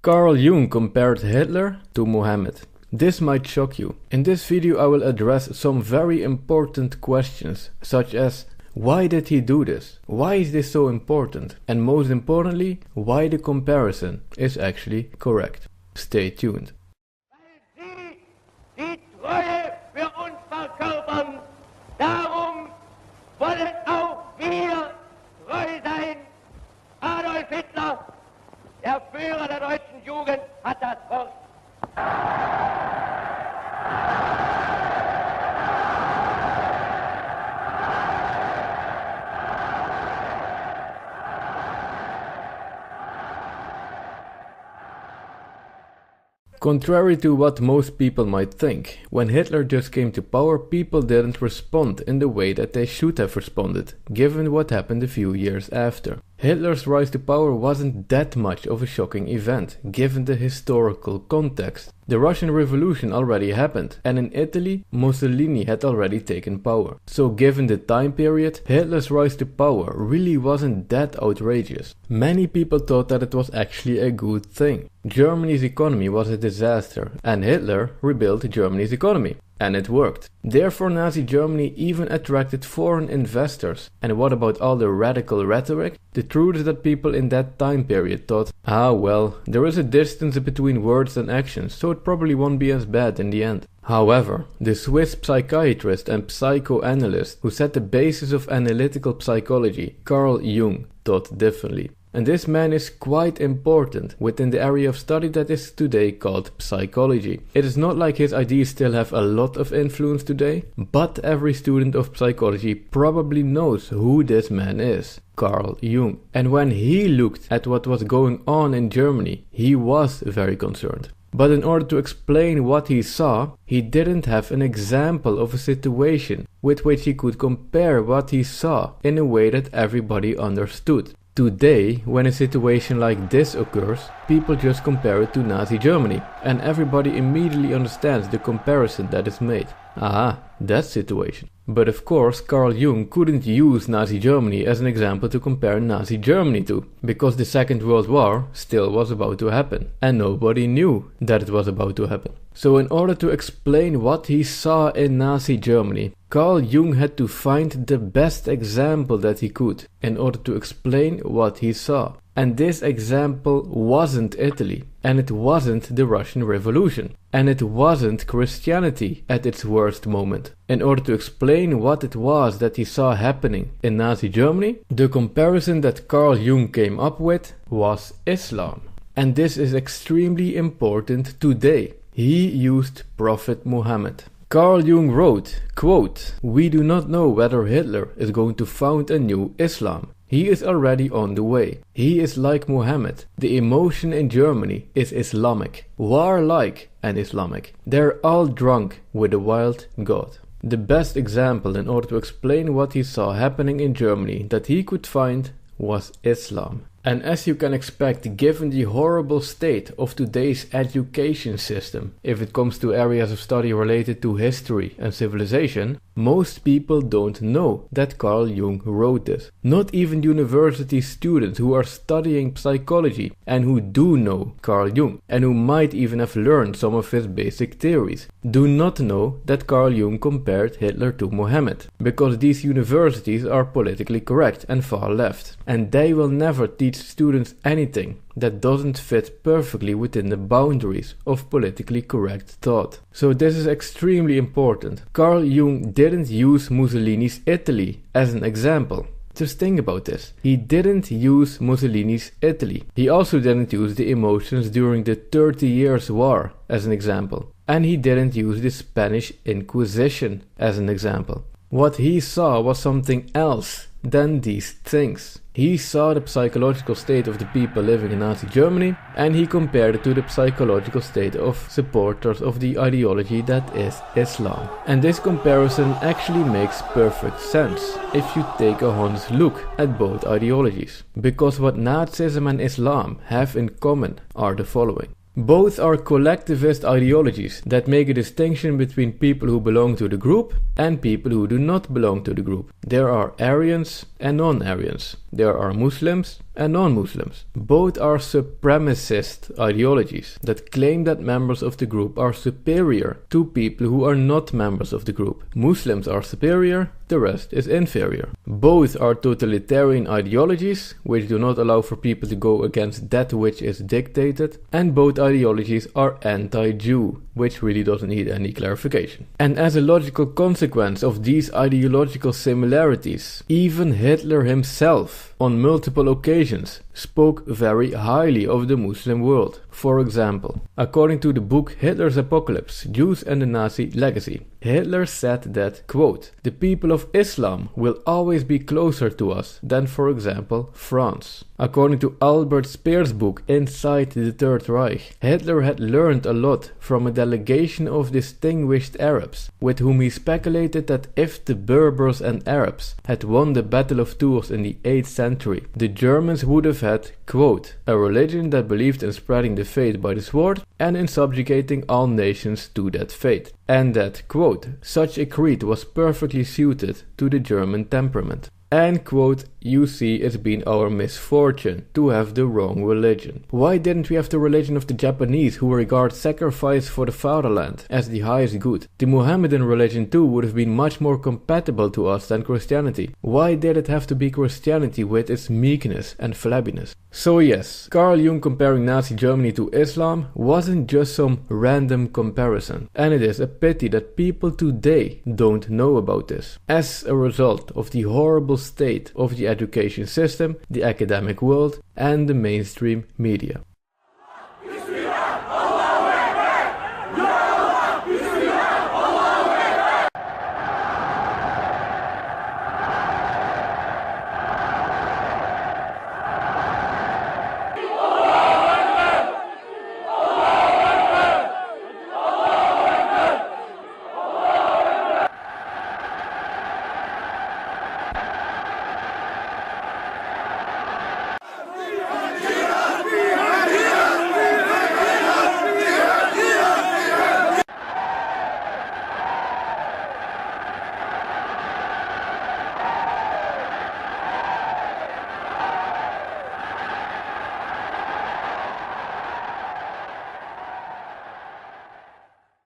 Carl Jung compared Hitler to Muhammad. This might shock you. In this video I will address some very important questions, such as why did he do this? Why is this so important? And most importantly, why the comparison is actually correct. Stay tuned. Weil Sie die Treue für uns verkörpern, darum wollen auch wir treu sein. Adolf Hitler, der Führer der deutschen Jugend, hat das Wort. Contrary to what most people might think, when Hitler just came to power, people didn't respond in the way that they should have responded, given what happened a few years after. Hitler's rise to power wasn't that much of a shocking event, given the historical context. The Russian Revolution already happened, and in Italy, Mussolini had already taken power. So given the time period, Hitler's rise to power really wasn't that outrageous. Many people thought that it was actually a good thing. Germany's economy was a disaster, and Hitler rebuilt Germany's economy. And it worked. Therefore, Nazi Germany even attracted foreign investors. And what about all the radical rhetoric? The truth is that people in that time period thought, well, there is a distance between words and actions, so it probably won't be as bad in the end. However, the Swiss psychiatrist and psychoanalyst who set the basis of analytical psychology, Carl Jung, thought differently. And this man is quite important within the area of study that is today called psychology. It is not like his ideas still have a lot of influence today, but every student of psychology probably knows who this man is, Carl Jung. And when he looked at what was going on in Germany, he was very concerned. But in order to explain what he saw, he didn't have an example of a situation with which he could compare what he saw in a way that everybody understood. Today, when a situation like this occurs, people just compare it to Nazi Germany, and everybody immediately understands the comparison that is made. That situation. But of course, Carl Jung couldn't use Nazi Germany as an example to compare Nazi Germany to, because the Second World War still was about to happen, and nobody knew that it was about to happen. So in order to explain what he saw in Nazi Germany, Carl Jung had to find the best example that he could in order to explain what he saw. And this example wasn't Italy, and it wasn't the Russian Revolution, and it wasn't Christianity at its worst moment. In order to explain what it was that he saw happening in Nazi Germany, the comparison that Carl Jung came up with was Islam. And this is extremely important today. He used Prophet Muhammad. Carl Jung wrote, quote, "We do not know whether Hitler is going to found a new Islam. He is already on the way. He is like Muhammad. The emotion in Germany is Islamic, warlike and Islamic. They're all drunk with a wild God." The best example in order to explain what he saw happening in Germany that he could find was Islam. And as you can expect, given the horrible state of today's education system, if it comes to areas of study related to history and civilization, most people don't know that Carl Jung wrote this. Not even university students who are studying psychology and who do know Carl Jung, and who might even have learned some of his basic theories, do not know that Carl Jung compared Hitler to Muhammad, because these universities are politically correct and far left, and they will never teach students anything that doesn't fit perfectly within the boundaries of politically correct thought. So this is extremely important. Carl Jung didn't use Mussolini's Italy as an example. Just think about this. He didn't use Mussolini's Italy. He also didn't use the emotions during the 30 Years' War as an example. And he didn't use the Spanish Inquisition as an example. What he saw was something else than these things. He saw the psychological state of the people living in Nazi Germany, and he compared it to the psychological state of supporters of the ideology that is Islam. And this comparison actually makes perfect sense if you take a honest look at both ideologies. Because what Nazism and Islam have in common are the following. Both are collectivist ideologies that make a distinction between people who belong to the group and people who do not belong to the group. There are Aryans and non-Aryans. There are Muslims and non-Muslims. Both are supremacist ideologies that claim that members of the group are superior to people who are not members of the group. Muslims are superior, the rest is inferior. Both are totalitarian ideologies which do not allow for people to go against that which is dictated, and both ideologies are anti-Jew, which really doesn't need any clarification. And as a logical consequence of these ideological similarities, even Hitler himself, on multiple occasions, spoke very highly of the Muslim world. For example, according to the book Hitler's Apocalypse, Jews and the Nazi Legacy, Hitler said that, quote, "The people of Islam will always be closer to us than, for example, France." According to Albert Speer's book Inside the Third Reich, Hitler had learned a lot from a delegation of distinguished Arabs, with whom he speculated that if the Berbers and Arabs had won the Battle of Tours in the 8th century, the Germans would have had, quote, "a religion that believed in spreading the faith by the sword and in subjugating all nations to that faith," and that, quote, "such a creed was perfectly suited to the German temperament." And quote, "You see, it's been our misfortune to have the wrong religion. Why didn't we have the religion of the Japanese, who regard sacrifice for the fatherland as the highest good? The Mohammedan religion too would have been much more compatible to us than Christianity. Why did it have to be Christianity with its meekness and flabbiness?" So yes, Carl Jung comparing Nazi Germany to Islam wasn't just some random comparison. And it is a pity that people today don't know about this, as a result of the horrible state of the education system, the academic world, and the mainstream media.